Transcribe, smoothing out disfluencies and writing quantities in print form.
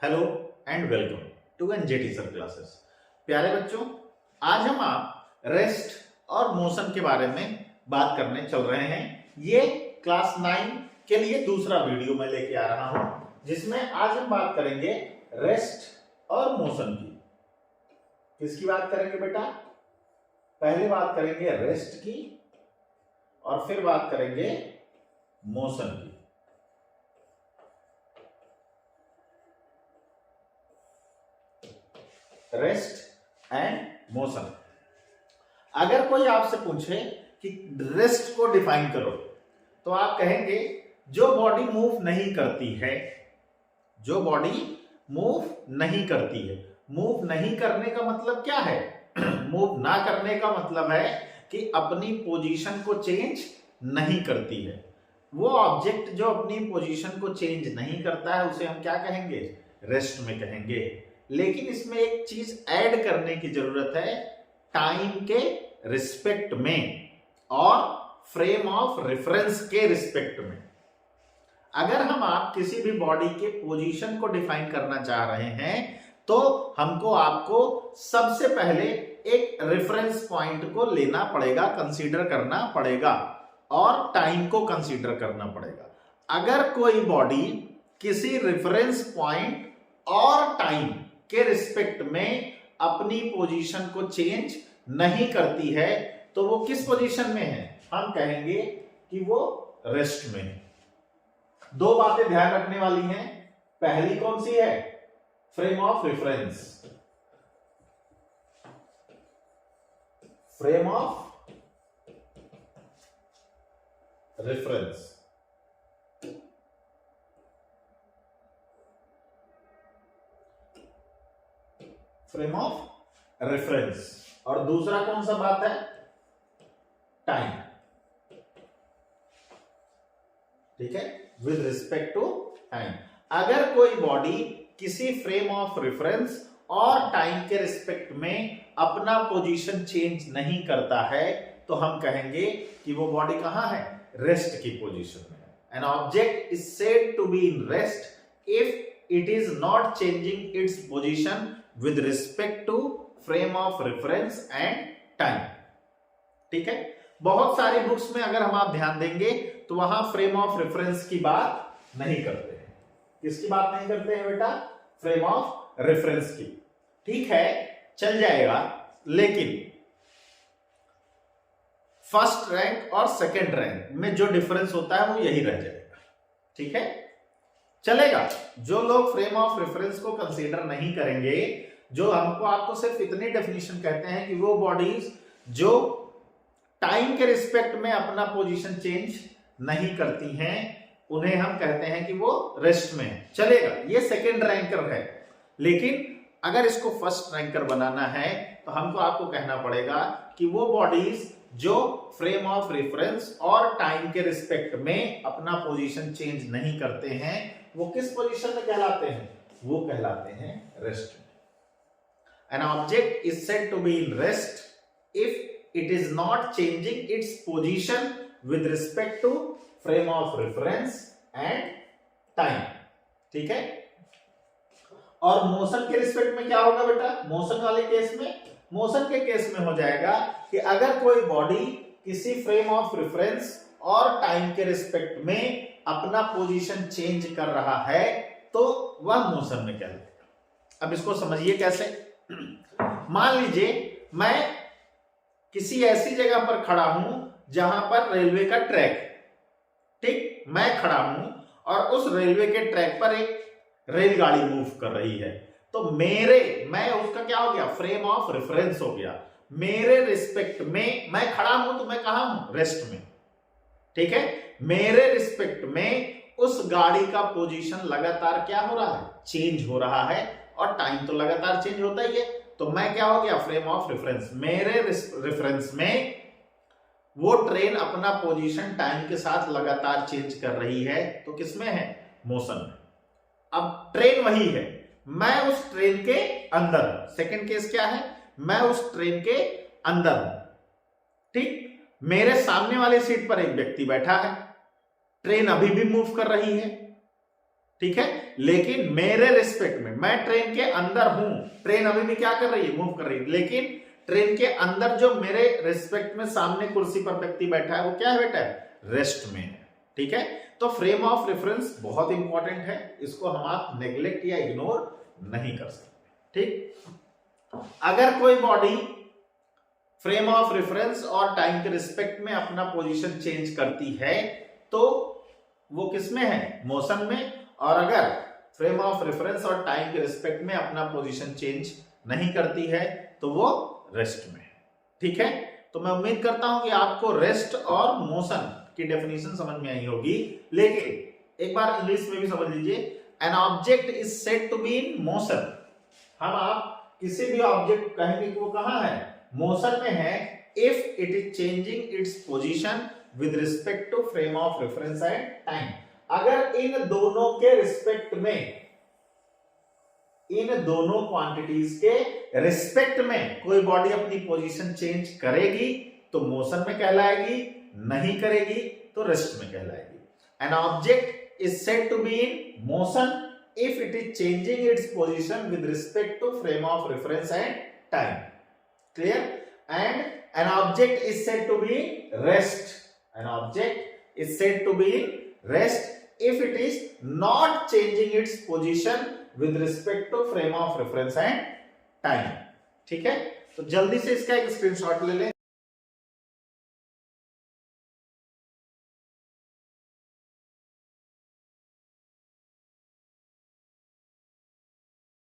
Hello and welcome to NJT sir classes. प्यारे बच्चों, आज हम आप रेस्ट और मोशन के बारे में बात करने चल रहे हैं। ये क्लास 9 के लिए दूसरा वीडियो मैं लेके आ रहा हूं, जिसमें आज हम बात करेंगे रेस्ट और मोशन की। किसकी बात करेंगे बेटा? पहले बात करेंगे रेस्ट की और फिर बात करेंगे मोशन की। Rest and motion. अगर कोई आपसे पूछे कि रेस्ट को डिफाइन करो, तो आप कहेंगे जो बॉडी मूव नहीं करती है, जो बॉडी मूव नहीं करती है। मूव नहीं करने का मतलब क्या है? मूव ना करने का मतलब है कि अपनी पोजीशन को चेंज नहीं करती है। वो ऑब्जेक्ट जो अपनी पोजीशन को चेंज नहीं करता है, उसे हम क्या कहेंगे? रेस्ट में कहेंगे। लेकिन इसमें एक चीज ऐड करने की जरूरत है, टाइम के रिस्पेक्ट में और फ्रेम ऑफ रेफरेंस के रिस्पेक्ट में। अगर हम आप किसी भी बॉडी के पोजीशन को डिफाइन करना चाह रहे हैं, तो हमको आपको सबसे पहले एक रेफरेंस पॉइंट को लेना पड़ेगा, कंसीडर करना पड़ेगा और टाइम को कंसीडर करना पड़ेगा। अगर कोई बॉडी किसी रेफरेंस पॉइंट और टाइम के रिस्पेक्ट में अपनी पोजीशन को चेंज नहीं करती है, तो वो किस पोजीशन में है? हम कहेंगे कि वो रेस्ट में है। दो बातें ध्यान रखने वाली हैं। पहली कौन सी है? Frame of reference. Frame of reference. Frame of reference. और दूसरा कौन सा बात है? टाइम। ठीक है, विद रिस्पेक्ट टू टाइम। अगर कोई बॉडी किसी फ्रेम ऑफ रेफरेंस और टाइम के रिस्पेक्ट में अपना पोजीशन चेंज नहीं करता है, तो हम कहेंगे कि वो बॉडी कहां है? रेस्ट की पोजीशन में है। An object is said to be in rest if it is not changing its position with respect to frame of reference and time। ठीक है, बहुत सारी बुक्स में अगर हम आप ध्यान देंगे तो वहां फ्रेम ऑफ रेफरेंस की बात नहीं करते हैं। किसकी बात नहीं करते हैं बेटा? फ्रेम ऑफ रेफरेंस की। ठीक है, चल जाएगा, लेकिन फर्स्ट रैंक और सेकंड रैंक में जो डिफरेंस होता है वो यही रह जाएगा। ठीक है, चलेगा। जो लोग फ्रेम ऑफ रेफरेंस को कंसीडर नहीं करेंगे, जो हमको आपको सिर्फ इतनी डेफिनेशन कहते हैं कि वो बॉडीज जो टाइम के रिस्पेक्ट में अपना पोजीशन चेंज नहीं करती हैं, उन्हें हम कहते हैं कि वो रेस्ट में है। चलेगा, ये सेकंड रैंकर है। लेकिन अगर इसको फर्स्ट रैंकर बनाना है, तो हमको आपको कहना पड़ेगा कि वो बॉडीज जो फ्रेम ऑफ रेफरेंस और टाइम के रिस्पेक्ट में अपना पोजीशन चेंज नहीं करते हैं, वो किस पोजीशन में कहलाते हैं? वो कहलाते हैं रेस्ट में। An object is said to be in rest if it is not changing its position with respect to frame of reference and time। ठीक है, और मोशन के रिस्पेक्ट में क्या होगा बेटा? मोशन वाले केस में, मोशन के केस में हो जाएगा कि अगर कोई बॉडी किसी फ्रेम ऑफ रेफरेंस और टाइम के रिस्पेक्ट में अपना पोजीशन चेंज कर रहा है, तो वह मोशन में कहलाएगा। अब इसको समझिए कैसे। मान लीजिए मैं किसी ऐसी जगह पर खड़ा हूं जहां पर रेलवे का ट्रैक, ठीक, मैं खड़ा हूं और उस रेलवे के ट्रैक पर एक रेलगाड़ी मूव कर रही है, तो मैं उसका क्या हो गया? फ्रेम ऑफ रेफरेंस हो गया। मेरे रिस्पेक्ट में मैं खड़ा हूं, तो मैं कहां हूं? रेस्ट में। ठीक है, मेरे रिस्पेक्ट में उस गाड़ी का पोजीशन लगातार क्या हो रहा है? चेंज हो रहा है, और टाइम तो लगातार चेंज होता ही है। तो मैं क्या हो गया? Frame of reference. मेरे रेफरेंस में वो ट्रेन अपना पोजीशन टाइम के साथ लगातार चेंज कर रही है, तो किसमें है? मोशन में। अब ट्रेन वही है, मैं उस ट्रेन के अंदर हूं। सेकंड केस क्या है? मैं उस ट्रेन के अंदर हूं। ठीक, मेरे सामने वाले सीट पर एक व्यक्ति बैठा है, ट्रेन अभी भी मूव कर रही है। ठीक है, लेकिन मेरे रिस्पेक्ट में मैं ट्रेन के अंदर हूं, ट्रेन अभी भी क्या कर रही है, मूव कर रही है, लेकिन ट्रेन के अंदर जो मेरे रिस्पेक्ट में सामने कुर्सी पर व्यक्ति बैठा है वो क्या है बेटा, रेस्ट में है। ठीक है, तो फ्रेम ऑफ रेफरेंस बहुत इंपॉर्टेंट है, इसको हम आप नेग्लेक्ट या इग्नोर नहीं कर सकते। ठीक, अगर कोई बॉडी फ्रेम ऑफ रेफरेंस और टाइम के रिस्पेक्ट में अपना पोजीशन चेंज करती है तो वो किसमें है, मोशन में, और अगर फ्रेम ऑफ रेफरेंस और टाइम के रिस्पेक्ट में अपना पोजीशन चेंज नहीं करती है तो वो रेस्ट में है। ठीक है, तो मैं उम्मीद करता हूं कि आपको रेस्ट और मोशन की डेफिनेशन समझ में आई होगी, लेकिन एक बार इंग्लिश में भी समझ लीजिए, an object is said to be in motion. हम आप किसी भी ऑब्जेक्ट कहेंगे कि वो कहां है, मोशन में है, if it is changing its position with respect to frame of reference and time. अगर इन दोनों के रिस्पेक्ट में, इन दोनों क्वांटिटीज के रिस्पेक्ट में कोई बॉडी अपनी पोजीशन चेंज करेगी तो मोशन में कहलाएगी, नहीं करेगी तो रेस्ट में कहलाएगी। An object is said to be in motion if it is changing its position with respect to frame of reference and time. Clear? And an object is said to be in rest, an object is said to be in rest if it is not changing its position with respect to frame of reference and time। ठीक है, तो जल्दी से इसका एक screenshot ले लें।